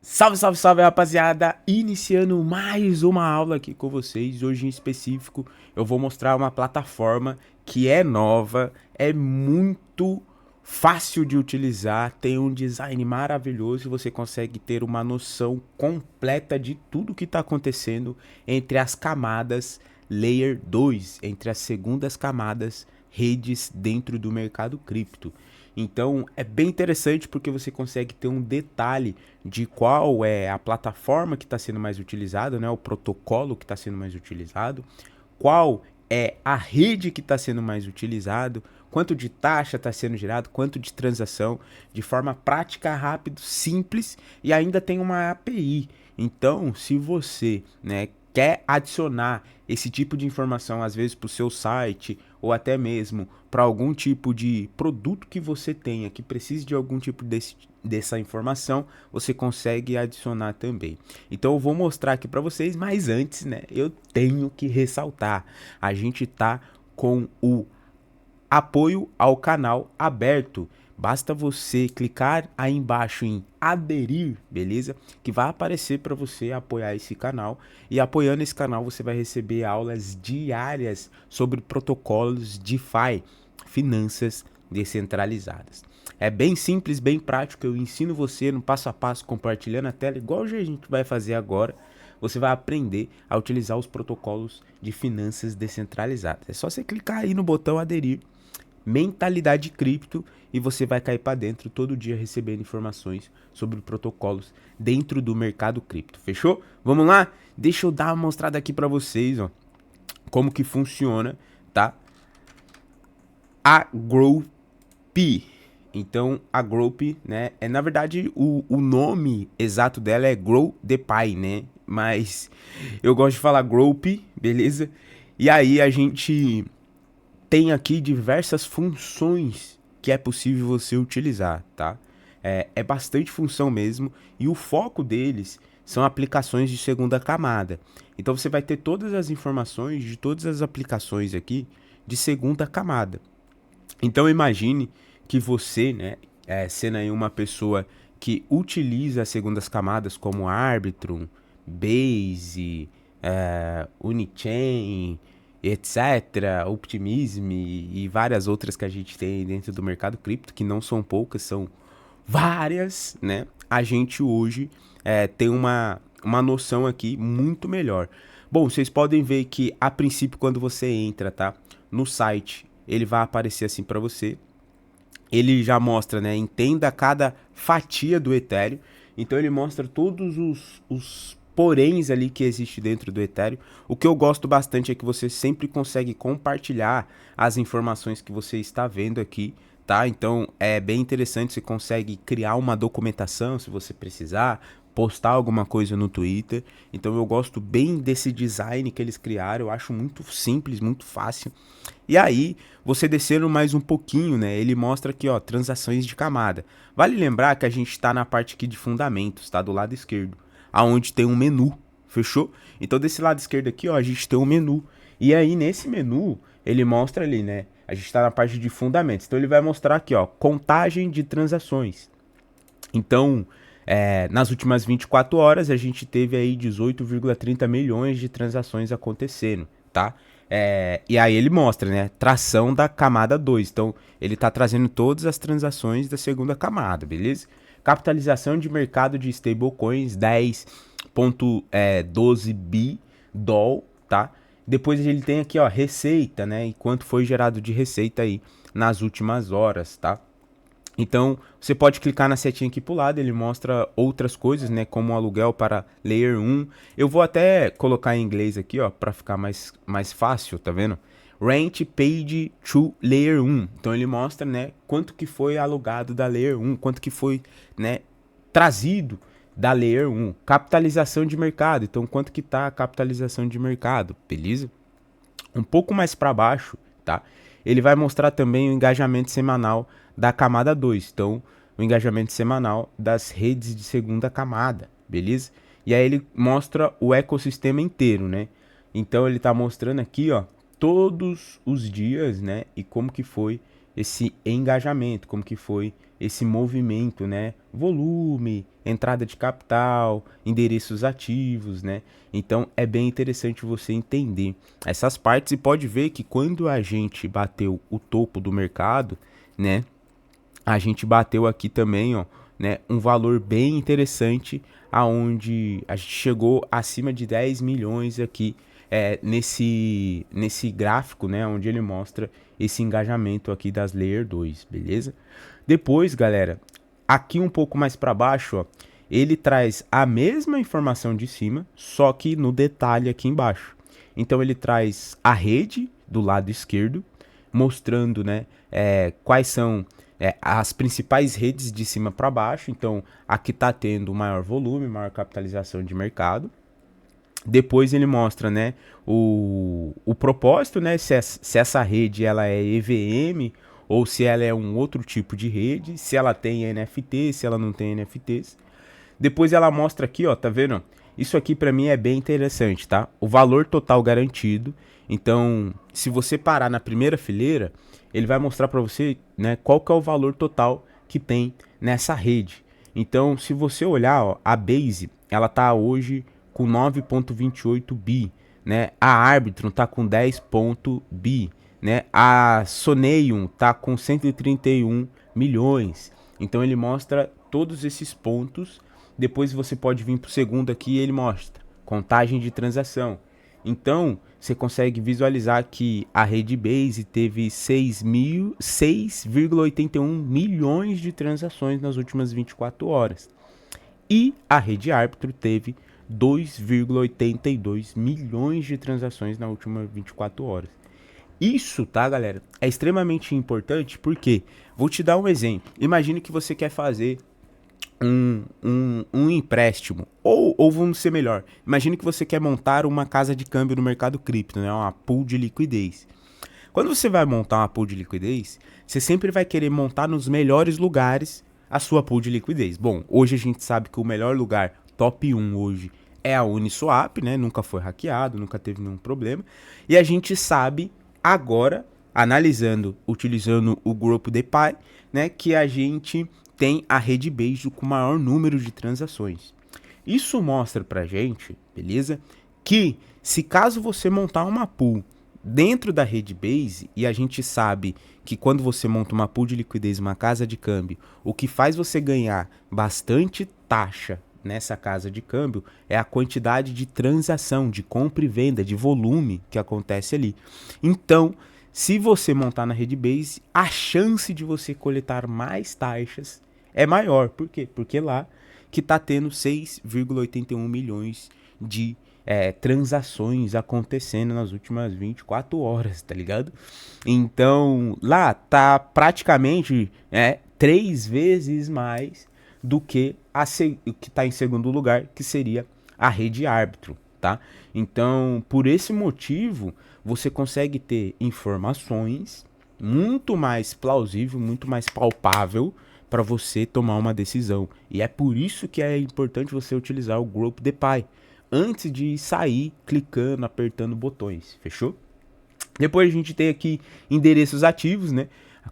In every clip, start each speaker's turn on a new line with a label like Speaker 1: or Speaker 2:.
Speaker 1: Salve, salve, salve, rapaziada! Iniciando mais uma aula aqui com vocês. Hoje em específico, eu vou mostrar uma plataforma que é nova, é muito fácil de utilizar, tem um design maravilhoso e você consegue ter uma noção completa de tudo que está acontecendo entre as camadas Layer 2, entre as segundas camadas redes dentro do mercado cripto. Então é bem interessante porque você consegue ter um detalhe de qual é a plataforma que está sendo mais utilizada, né, o protocolo que está sendo mais utilizado, qual é a rede que está sendo mais utilizado, quanto de taxa está sendo gerado, quanto de transação, de forma prática, rápido, simples e ainda tem uma API. Então, se você, né, quer adicionar esse tipo de informação às vezes para o seu site ou até mesmo para algum tipo de produto que você tenha que precise de algum tipo dessa informação, você consegue adicionar também. Então eu vou mostrar aqui para vocês, mas antes, né, eu tenho que ressaltar, a gente tá com o apoio ao canal aberto. Basta você clicar aí embaixo em aderir, beleza? Que vai aparecer para você apoiar esse canal. E apoiando esse canal você vai receber aulas diárias sobre protocolos DeFi, finanças descentralizadas. É bem simples, bem prático. Eu ensino você no passo a passo, compartilhando a tela, igual a gente vai fazer agora. Você vai aprender a utilizar os protocolos de finanças descentralizadas. É só você clicar aí no botão aderir, mentalidade cripto, e você vai cair para dentro todo dia recebendo informações sobre protocolos dentro do mercado cripto. Fechou? Vamos lá? Deixa eu dar uma mostrada aqui para vocês, ó, como que funciona, tá? A Growp. Então, a Growp, né, é na verdade o nome exato dela é Grow the Pie, né? Mas eu gosto de falar Growp, beleza? E aí a gente tem aqui diversas funções que é possível você utilizar, tá? É bastante função mesmo, e o foco deles são aplicações de segunda camada. Então você vai ter todas as informações de todas as aplicações aqui de segunda camada. Então imagine que você, né, sendo aí uma pessoa que utiliza as segundas camadas como Arbitrum, Base, Unichain, etc., Optimism e várias outras que a gente tem dentro do mercado cripto, que não são poucas, são várias, né? A gente hoje tem uma noção aqui muito melhor. Bom, vocês podem ver que a princípio quando você entra, tá, no site, ele vai aparecer assim para você. Ele já mostra, né, entenda cada fatia do Ethereum. Então ele mostra todos os poréns ali que existe dentro do Ethereum. O que eu gosto bastante é que você sempre consegue compartilhar as informações que você está vendo aqui, tá? Então é bem interessante, você consegue criar uma documentação se você precisar, postar alguma coisa no Twitter. Então eu gosto bem desse design que eles criaram, eu acho muito simples, muito fácil. E aí, você descendo mais um pouquinho, né, ele mostra aqui, ó, transações de camada. Vale lembrar que a gente está na parte aqui de fundamentos, tá, do lado esquerdo, aonde tem um menu, fechou? Então desse lado esquerdo aqui, ó, a gente tem um menu. E aí nesse menu, ele mostra ali, né, a gente está na parte de fundamentos. Então ele vai mostrar aqui, ó, contagem de transações. Então, nas últimas 24 horas, a gente teve aí 18,30 milhões de transações acontecendo, tá? E aí ele mostra, né, tração da camada 2. Então, ele tá trazendo todas as transações da segunda camada, beleza? Capitalização de mercado de stablecoins, 10,12 bi doll, tá? Depois ele tem aqui, ó, receita, né, e quanto foi gerado de receita aí nas últimas horas, tá? Então, você pode clicar na setinha aqui pro lado, ele mostra outras coisas, né, como o aluguel para Layer 1. Eu vou até colocar em inglês aqui, ó, para ficar mais fácil, tá vendo? Rent paid to Layer 1. Então ele mostra, né, quanto que foi alugado da Layer 1, quanto que foi, né, trazido da Layer 1. Capitalização de mercado. Então, quanto que tá a capitalização de mercado, beleza? Um pouco mais para baixo, tá? Ele vai mostrar também o engajamento semanal da camada 2. Então, o engajamento semanal das redes de segunda camada, beleza? E aí ele mostra o ecossistema inteiro, né? Então ele tá mostrando aqui, ó, todos os dias, né? E como que foi esse engajamento, como que foi esse movimento, né? Volume, entrada de capital, endereços ativos, né? Então é bem interessante você entender essas partes e pode ver que quando a gente bateu o topo do mercado, né? A gente bateu aqui também, ó, né, um valor bem interessante, aonde a gente chegou acima de 10 milhões aqui nesse gráfico, né, onde ele mostra esse engajamento aqui das Layer 2, beleza? Depois, galera, aqui um pouco mais para baixo, ó, ele traz a mesma informação de cima, só que no detalhe aqui embaixo. Então ele traz a rede do lado esquerdo, mostrando, né, quais são as principais redes de cima para baixo. Então aqui está tendo maior volume, maior capitalização de mercado. Depois ele mostra, né, o propósito, né, se essa rede ela é EVM ou se ela é um outro tipo de rede, se ela tem NFT, se ela não tem NFTs. Depois ela mostra aqui, ó, tá vendo? Isso aqui para mim é bem interessante, tá? O valor total garantido. Então, se você parar na primeira fileira, ele vai mostrar para você, né, qual que é o valor total que tem nessa rede. Então, se você olhar, ó, a Base, ela tá hoje com 9.28 bi, né? A Arbitrum tá com 10 bi, né? A Soneium tá com 131 milhões. Então ele mostra todos esses pontos. Depois você pode vir para o segundo aqui e ele mostra contagem de transação. Então você consegue visualizar que a rede Base teve 6,81 milhões de transações nas últimas 24 horas. E a rede Arbitrum teve 2,82 milhões de transações nas últimas 24 horas. Isso, tá, galera, é extremamente importante porque, vou te dar um exemplo. Imagine que você quer fazer um empréstimo, ou vamos ser melhor, imagine que você quer montar uma casa de câmbio no mercado cripto, né, uma pool de liquidez. Quando você vai montar uma pool de liquidez, você sempre vai querer montar nos melhores lugares a sua pool de liquidez. Bom, hoje a gente sabe que o melhor lugar, top 1 hoje, é a Uniswap, né? Nunca foi hackeado, nunca teve nenhum problema. E a gente sabe agora, analisando, utilizando o grupo DePi, né, que a gente tem a rede Base com maior número de transações. Isso mostra pra gente, beleza? Que se caso você montar uma pool dentro da rede Base, e a gente sabe que quando você monta uma pool de liquidez, uma casa de câmbio, o que faz você ganhar bastante taxa nessa casa de câmbio é a quantidade de transação, de compra e venda, de volume que acontece ali. Então, se você montar na rede Base, a chance de você coletar mais taxas é maior. Por quê? Porque lá que está tendo 6,81 milhões de transações acontecendo nas últimas 24 horas, tá ligado? Então, lá tá praticamente 3 vezes mais do que o que está em segundo lugar, que seria a rede Arbitrum, tá? Então, por esse motivo, você consegue ter informações muito mais plausível, muito mais palpável para você tomar uma decisão. E é por isso que é importante você utilizar o Group DePi antes de sair clicando, apertando botões, fechou? Depois a gente tem aqui endereços ativos, né?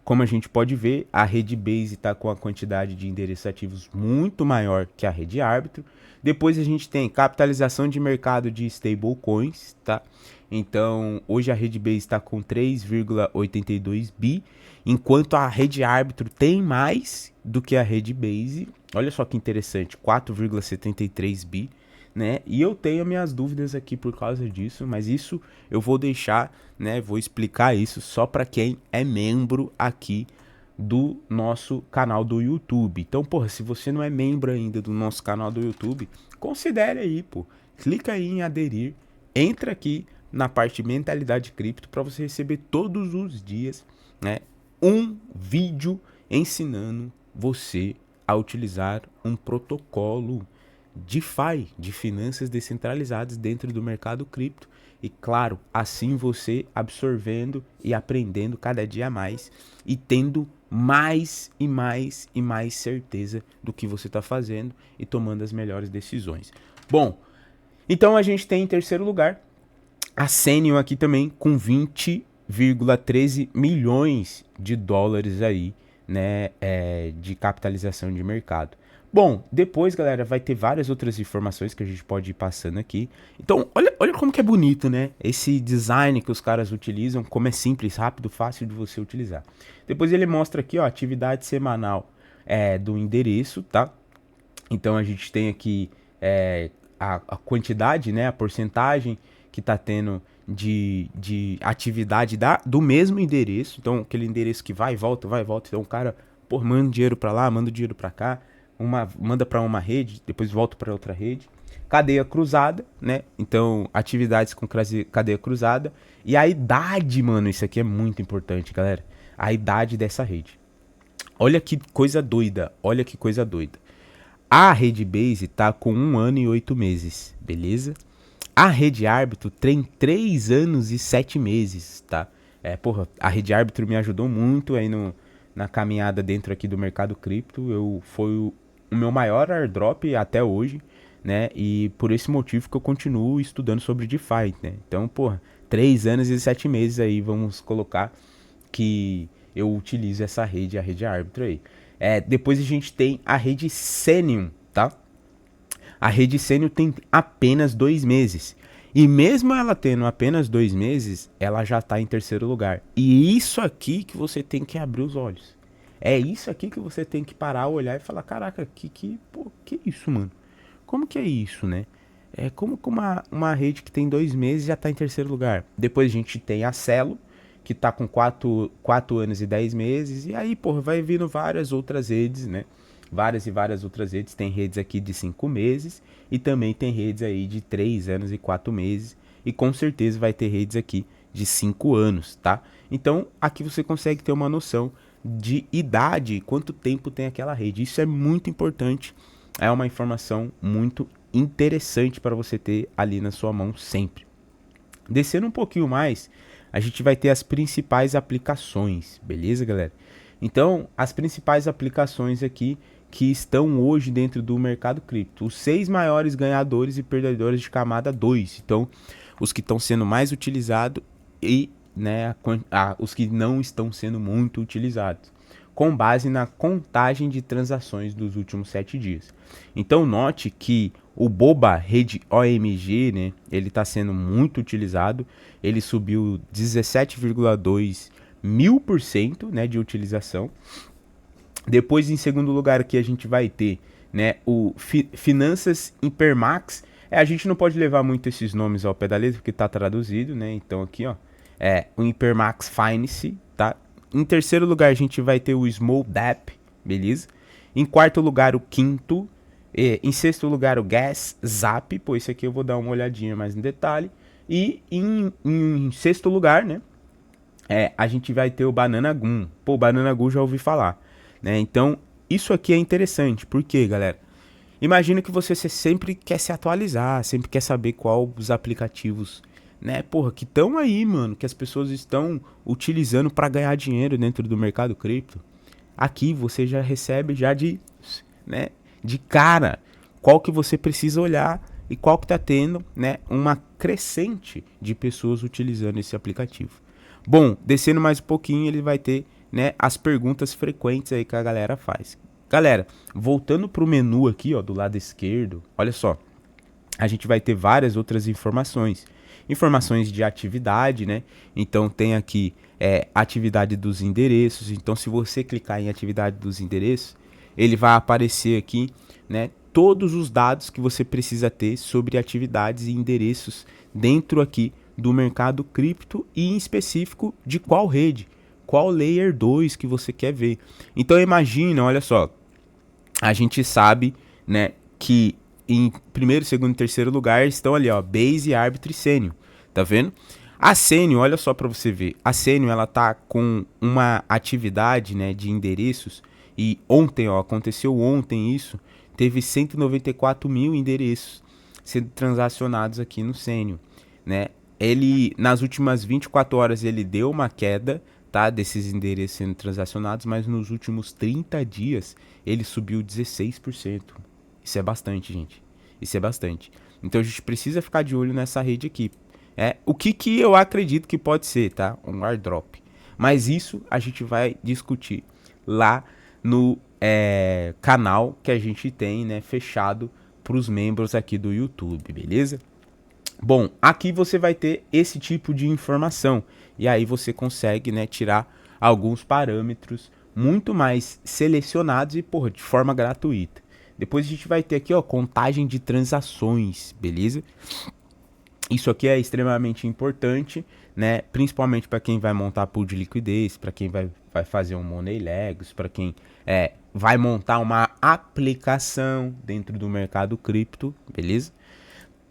Speaker 1: Como a gente pode ver, a rede Base está com a quantidade de endereços ativos muito maior que a rede Arbitrum. Depois a gente tem capitalização de mercado de stablecoins, tá? Então, hoje a rede Base está com 3,82 bi, enquanto a rede Arbitrum tem mais do que a rede Base. Olha só que interessante, 4,73 bi. Né? E eu tenho minhas dúvidas aqui por causa disso, mas isso eu vou deixar, né? Vou explicar isso só para quem é membro aqui do nosso canal do YouTube. Então, porra, se você não é membro ainda do nosso canal do YouTube, considere aí, pô. Clica aí em aderir, entra aqui na parte mentalidade cripto para você receber todos os dias, né, um vídeo ensinando você a utilizar um protocolo DeFi, de finanças descentralizadas dentro do mercado cripto. E claro, assim você absorvendo e aprendendo cada dia mais e tendo mais e mais e mais certeza do que você está fazendo e tomando as melhores decisões. Bom, então a gente tem em terceiro lugar a Senium aqui também com 20 1,13 milhões de dólares aí, né, de capitalização de mercado. Bom, depois, galera, vai ter várias outras informações que a gente pode ir passando aqui. Então, olha como que é bonito, né? Esse design que os caras utilizam, como é simples, rápido, fácil de você utilizar. Depois ele mostra aqui, ó, atividade semanal do endereço, tá? Então a gente tem aqui a quantidade, né, a porcentagem que tá tendo de atividade do mesmo endereço. Então aquele endereço que vai e volta. Então o cara, pô, manda dinheiro para lá, manda dinheiro para cá, manda para uma rede, depois volta para outra rede. Cadeia cruzada, né? Então atividades com cadeia cruzada. E a idade, mano, isso aqui é muito importante, galera. A idade dessa rede. Olha que coisa doida, olha que coisa doida. A rede Base tá com 1 ano e 8 meses, beleza? A rede Árbitro tem 3 anos e 7 meses, tá? Porra, a rede Árbitro me ajudou muito aí na caminhada dentro aqui do mercado cripto. Foi o meu maior airdrop até hoje, né? E por esse motivo que eu continuo estudando sobre DeFi, né? Então, porra, 3 anos e 7 meses aí, vamos colocar que eu utilizo essa rede, a rede Árbitro aí. Depois a gente tem a rede Senium, tá? A rede Senium tem apenas 2 meses. E mesmo ela tendo apenas 2 meses, ela já está em terceiro lugar. E isso aqui que você tem que abrir os olhos. É isso aqui que você tem que parar, olhar e falar, caraca, que isso, mano? Como que é isso, né? Como uma rede que tem 2 meses já está em terceiro lugar. Depois a gente tem a Celo, que tá com 4 anos e 10 meses. E aí, porra, vai vindo várias outras redes, né? Várias e várias outras redes. Tem redes aqui de 5 meses. E também tem redes aí de 3 anos e 4 meses. E com certeza vai ter redes aqui de 5 anos, tá? Então, aqui você consegue ter uma noção de idade, quanto tempo tem aquela rede. Isso é muito importante. É uma informação muito interessante para você ter ali na sua mão sempre. Descendo um pouquinho mais, a gente vai ter as principais aplicações, beleza, galera? Então, as principais aplicações aqui que estão hoje dentro do mercado cripto. Os 6 maiores ganhadores e perdedores de camada 2. Então, os que estão sendo mais utilizados e, né, os que não estão sendo muito utilizados, com base na contagem de transações dos últimos 7 dias. Então, note que o Boba Rede OMG, né, ele está sendo muito utilizado. Ele subiu 17,2 mil%, né, de utilização. Depois, em segundo lugar, aqui a gente vai ter, né, o Finanças Impermax. A gente não pode levar muito esses nomes ao pé da letra, porque está traduzido, né? Então aqui, ó, o Impermax Finance, tá? Em terceiro lugar, a gente vai ter o Small Dap, beleza? Em quarto lugar, o Quinto. Em sexto lugar, o Gas Zap. Pô, esse aqui eu vou dar uma olhadinha mais em detalhe. E em sexto lugar, né, a gente vai ter o Banana Gun. Pô, Banana Gun já ouvi falar, né? Então, isso aqui é interessante. Por quê, galera? Imagina que você sempre quer se atualizar, sempre quer saber qual os aplicativos, né, porra, que estão aí, mano, que as pessoas estão utilizando para ganhar dinheiro dentro do mercado cripto. Aqui você já recebe já né, de cara qual que você precisa olhar e qual que tá tendo, né, uma crescente de pessoas utilizando esse aplicativo. Bom, descendo mais um pouquinho, ele vai ter, né, as perguntas frequentes aí que a galera faz. Galera, voltando pro menu aqui, ó, do lado esquerdo, olha só, a gente vai ter várias outras informações. Informações de atividade, né? Então tem aqui atividade dos endereços. Então se você clicar em atividade dos endereços, ele vai aparecer aqui, né, todos os dados que você precisa ter sobre atividades e endereços dentro aqui do mercado cripto e em específico de qual rede, qual layer 2 que você quer ver. Então imagina, olha só, a gente sabe, né, que em primeiro, segundo e terceiro lugar estão ali, ó, Base, Arbitro e Senior, tá vendo? A Senior, olha só para você ver, a Senior ela tá com uma atividade, né, de endereços, e ontem, ó, aconteceu ontem isso, teve 194 mil endereços sendo transacionados aqui no Senior, né? Ele, nas últimas 24 horas, ele deu uma queda, tá, desses endereços sendo transacionados, mas nos últimos 30 dias ele subiu 16%. Isso é bastante, gente. Isso é bastante. Então a gente precisa ficar de olho nessa rede aqui. O que eu acredito que pode ser, tá? Um airdrop. Mas isso a gente vai discutir lá no canal que a gente tem, né, fechado para os membros aqui do YouTube, beleza? Bom, aqui você vai ter esse tipo de informação e aí você consegue, né, tirar alguns parâmetros muito mais selecionados e, porra, de forma gratuita. Depois a gente vai ter aqui, ó, contagem de transações, beleza? Isso aqui é extremamente importante, né? Principalmente para quem vai montar pool de liquidez, para quem vai fazer um Money Legos, para quem vai montar uma aplicação dentro do mercado cripto, beleza?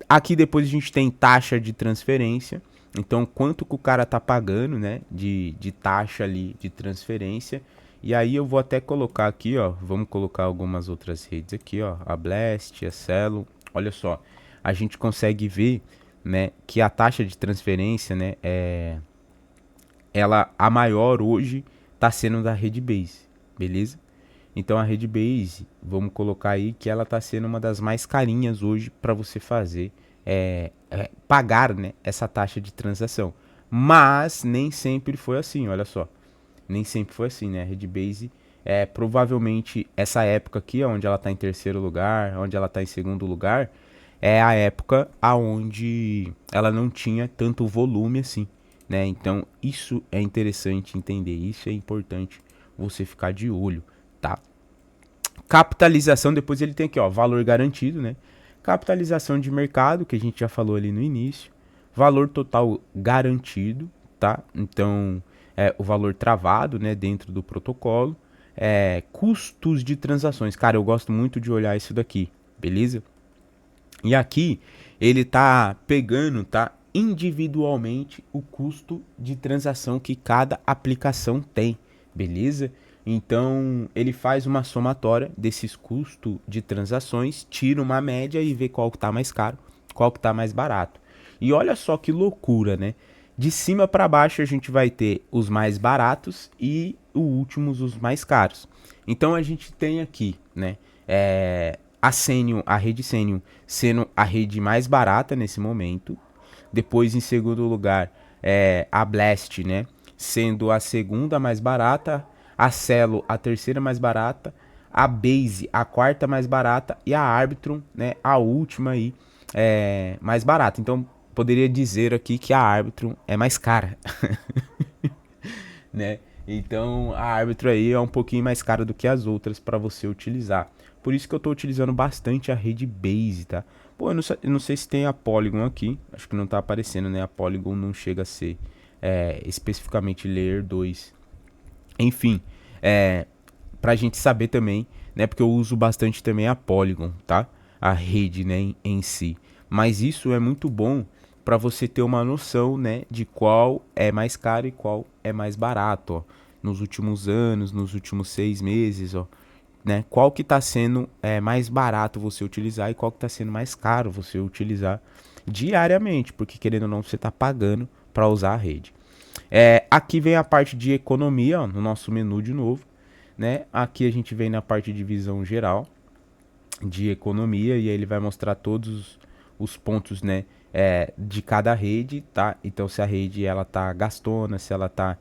Speaker 1: Aqui depois a gente tem taxa de transferência. Então, quanto que o cara tá pagando, né? De taxa ali de transferência. E aí eu vou até colocar aqui, ó. Vamos colocar algumas outras redes aqui, ó. A Blast, a Celo. Olha só. A gente consegue ver, né? Que a taxa de transferência, né? A maior hoje tá sendo da Redbase. Beleza? Então a Redbase, vamos colocar aí que ela está sendo uma das mais carinhas hoje para você fazer, pagar, né, essa taxa de transação. Mas nem sempre foi assim, olha só. Nem sempre foi assim, né? A Redbase, provavelmente essa época aqui, onde ela está em terceiro lugar, onde ela está em segundo lugar, é a época aonde ela não tinha tanto volume assim, né? Então isso é interessante entender, isso é importante você ficar de olho, tá? Capitalização, depois ele tem aqui, ó, valor garantido, né? Capitalização de mercado, que a gente já falou ali no início. Valor total garantido, tá? Então, o valor travado, né, dentro do protocolo. Custos de transações. Cara, eu gosto muito de olhar isso daqui, beleza? E aqui, ele tá pegando, tá? Individualmente o custo de transação que cada aplicação tem, beleza? Então ele faz uma somatória desses custos de transações, tira uma média e vê qual que tá mais caro, qual que tá mais barato. E olha só que loucura, né? De cima para baixo a gente vai ter os mais baratos e os últimos os mais caros. Então a gente tem aqui, né? A rede Senium sendo a rede mais barata nesse momento. Depois, em segundo lugar, a Blast, né? Sendo a segunda mais barata. A Celo, a terceira mais barata. A Base, a quarta mais barata. E a Arbitrum, né? A última aí, mais barata. Então, poderia dizer aqui que a Arbitrum é mais cara. Né? Então, a Arbitrum aí é um pouquinho mais cara do que as outras para você utilizar. Por isso que eu estou utilizando bastante a rede Base, tá? Pô, eu não sei se tem a Polygon aqui. Acho que não tá aparecendo, né? A Polygon não chega a ser especificamente Layer 2. Enfim, pra gente saber também, né? Porque eu uso bastante também a Polygon, tá? A rede, né, em si. Mas isso é muito bom para você ter uma noção, né, de qual é mais caro e qual é mais barato, ó. Nos últimos anos, nos últimos 6 meses, ó, né? Qual que está sendo mais barato você utilizar e qual que está sendo mais caro você utilizar diariamente, porque querendo ou não você está pagando para usar a rede. Aqui vem a parte de economia, ó, no nosso menu de novo, né? Aqui a gente vem na parte de visão geral de economia e aí ele vai mostrar todos os pontos, né, de cada rede, tá? Então se a rede ela tá gastona, se ela tá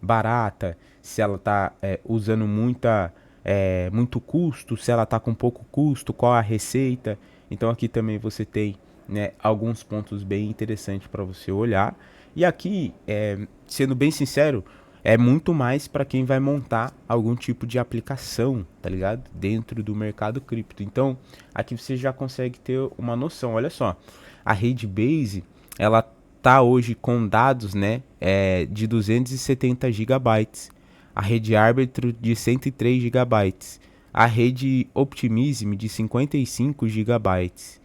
Speaker 1: barata, se ela tá usando muito custo, se ela tá com pouco custo, qual a receita. Então aqui também você tem, né, alguns pontos bem interessantes para você olhar. E aqui, sendo bem sincero, é muito mais para quem vai montar algum tipo de aplicação, tá ligado? Dentro do mercado cripto. Então, aqui você já consegue ter uma noção. Olha só, a rede Base, ela tá hoje com dados, né, de 270 gigabytes. A rede Arbitrum de 103 gigabytes. A rede Optimism de 55 gigabytes.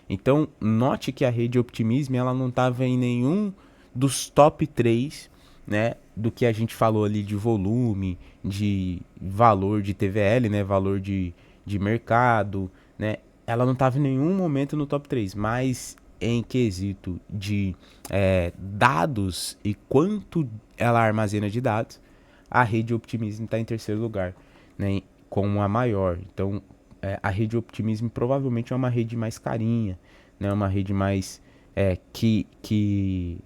Speaker 1: Então, note que a rede Optimism ela não estava em nenhum dos top 3, né, do que a gente falou ali de volume, de valor de TVL, né, valor de mercado, né, ela não estava em nenhum momento no top 3, mas em quesito de dados e quanto ela armazena de dados, a rede Optimism está em terceiro lugar, né, como a maior. Então, a rede Optimism provavelmente é uma rede mais carinha, né, uma rede mais que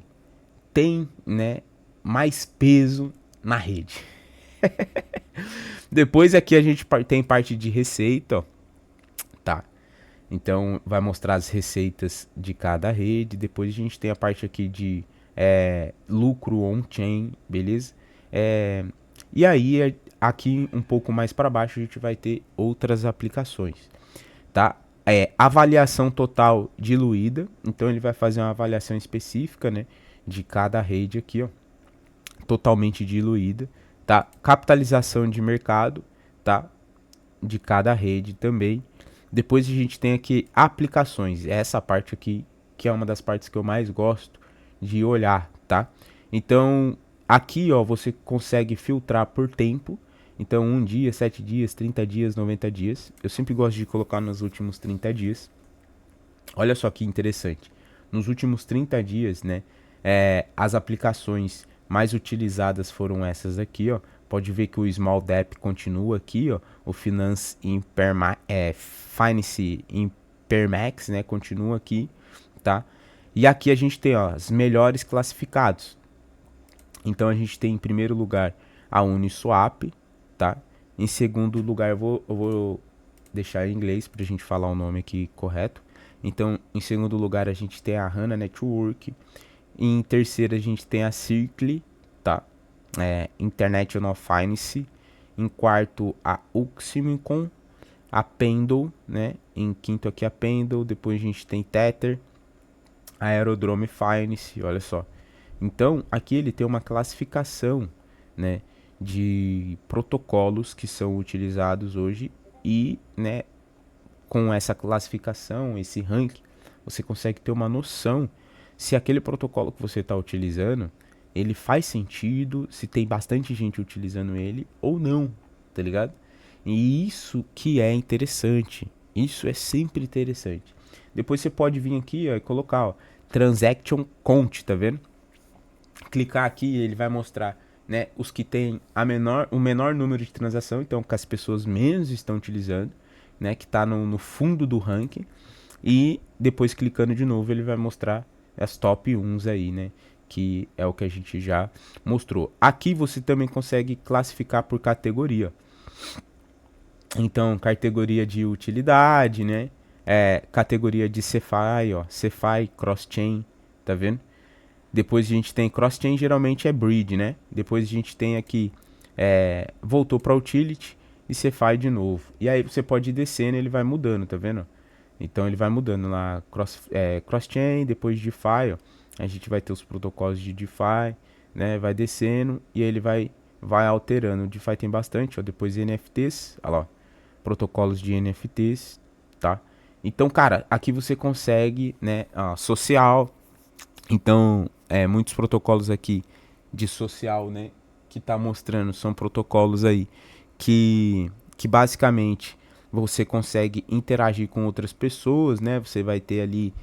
Speaker 1: tem, né, mais peso na rede. Depois aqui a gente tem parte de receita, ó, tá? Então vai mostrar as receitas de cada rede. Depois a gente tem a parte aqui de lucro on-chain, beleza? E aí aqui um pouco mais para baixo a gente vai ter outras aplicações, tá? Avaliação total diluída. Então ele vai fazer uma avaliação específica, né, de cada rede aqui, ó, totalmente diluída, tá? Capitalização de mercado, tá? De cada rede também. Depois a gente tem aqui aplicações. Essa parte aqui que é uma das partes que eu mais gosto de olhar, tá? Então aqui, ó, você consegue filtrar por tempo. Então 1 dia, 7 dias, 30 dias, 90 dias. Eu sempre gosto de colocar nos últimos 30 dias. Olha só que interessante. Nos últimos 30 dias, né, as aplicações mais utilizadas foram essas aqui, ó. Pode ver que o Small Dep continua aqui, ó. O Finance Impermax, né, continua aqui, tá? E aqui a gente tem, ó, os melhores classificados. Então a gente tem em primeiro lugar a Uniswap, tá? Em segundo lugar eu vou deixar em inglês pra gente falar o nome aqui correto. Então, em segundo lugar a gente tem a HANA Network. Em terceiro a gente tem a Circle, tá? International Finance. Em quarto a Uximicon, a Pendle, né? Em quinto aqui a Pendle. Depois a gente tem Tether, a Aerodrome Finance, olha só. Então, aqui ele tem uma classificação, né, de protocolos que são utilizados hoje e, né, com essa classificação, esse ranking, você consegue ter uma noção se aquele protocolo que você está utilizando, ele faz sentido, se tem bastante gente utilizando ele ou não, tá ligado? E isso que é interessante, isso é sempre interessante. Depois você pode vir aqui, ó, e colocar, ó, Transaction Count, tá vendo? Clicar aqui, ele vai mostrar, né, os que tem o menor número de transação, então que as pessoas menos estão utilizando, né, que está no fundo do ranking. E depois clicando de novo, ele vai mostrar as top 1 aí, né, que é o que a gente já mostrou. Aqui você também consegue classificar por categoria. Então, categoria de utilidade, né, categoria de CeFi, ó, CeFi, cross-chain, tá vendo? Depois a gente tem cross-chain, geralmente é bridge, né? Depois a gente tem aqui, voltou para utility e CeFi de novo. E aí você pode ir descendo, ele vai mudando, tá vendo? Então ele vai mudando lá, cross-chain, depois DeFi, ó. A gente vai ter os protocolos de DeFi, né? Vai descendo e aí ele vai alterando. O DeFi tem bastante, ó. Depois NFTs, olha lá, protocolos de NFTs, tá? Então, cara, aqui você consegue, né, social. Então, muitos protocolos aqui de social, né, que tá mostrando, são protocolos aí que basicamente você consegue interagir com outras pessoas, né? Você vai ter ali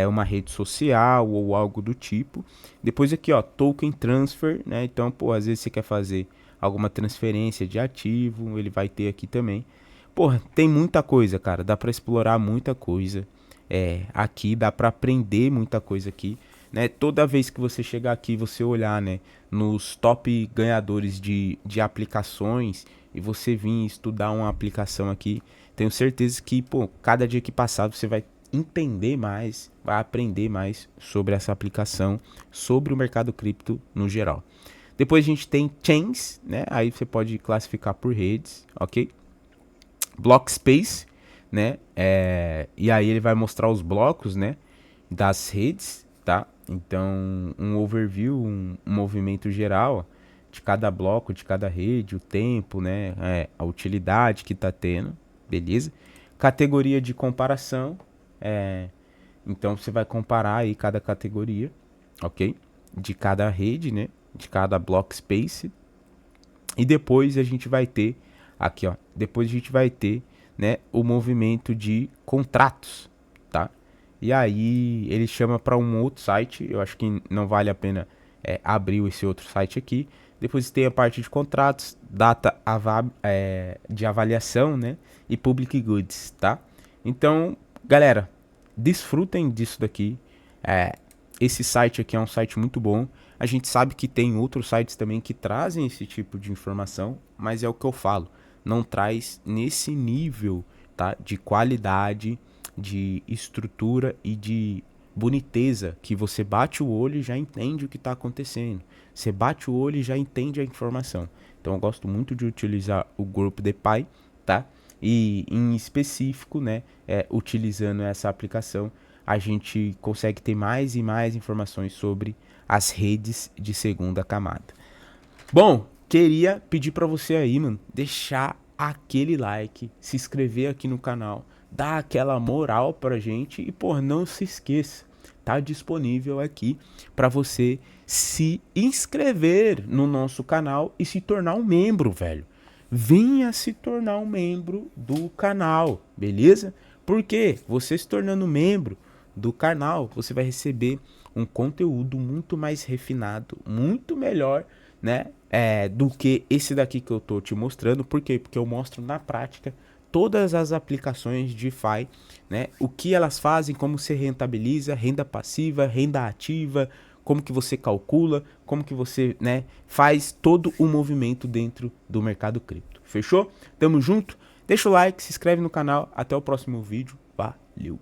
Speaker 1: uma rede social ou algo do tipo. Depois aqui, ó, token transfer, né? Então, pô, às vezes você quer fazer alguma transferência de ativo, ele vai ter aqui também. Porra, tem muita coisa, cara, dá para explorar muita coisa. Aqui dá para aprender muita coisa aqui, né? Toda vez que você chegar aqui, você olhar, né, nos top ganhadores de aplicações e você vir estudar uma aplicação aqui, tenho certeza que, pô, cada dia que passar você vai entender mais, vai aprender mais sobre essa aplicação, sobre o mercado cripto no geral. Depois a gente tem chains, né? Aí você pode classificar por redes, ok? Blockspace, né? E aí ele vai mostrar os blocos, né, das redes, tá? Então, um overview, um movimento geral, ó, de cada bloco, de cada rede, o tempo, né, a utilidade que tá tendo, beleza? Categoria de comparação, então você vai comparar aí cada categoria, ok? De cada rede, né, de cada block space. E depois a gente vai ter, aqui ó, depois a gente vai ter, né, o movimento de contratos, tá? E aí ele chama para um outro site, eu acho que não vale a pena abrir esse outro site aqui. Depois tem a parte de contratos, data de avaliação, né, e public goods, tá? Então, galera, desfrutem disso daqui. Esse site aqui é um site muito bom. A gente sabe que tem outros sites também que trazem esse tipo de informação, mas é o que eu falo, não traz nesse nível, tá, de qualidade, de estrutura e de boniteza que você bate o olho e já entende o que está acontecendo. Você bate o olho e já entende a informação. Então eu gosto muito de utilizar o grupo DePi, tá? E em específico, né, utilizando essa aplicação, a gente consegue ter mais e mais informações sobre as redes de segunda camada. Bom, queria pedir para você aí, mano, deixar aquele like, se inscrever aqui no canal, dar aquela moral pra gente e, pô, não se esqueça, tá disponível aqui para você se inscrever no nosso canal e se tornar um membro, velho. Venha se tornar um membro do canal, beleza? Porque você se tornando membro do canal, você vai receber um conteúdo muito mais refinado, muito melhor, né? Do que esse daqui que eu tô te mostrando. Por quê? Porque eu mostro na prática todas as aplicações de DeFi, né? O que elas fazem, como se rentabiliza, renda passiva, renda ativa, como que você calcula, como que você, né, faz todo o movimento dentro do mercado cripto. Fechou? Tamo junto? Deixa o like, se inscreve no canal. Até o próximo vídeo. Valeu!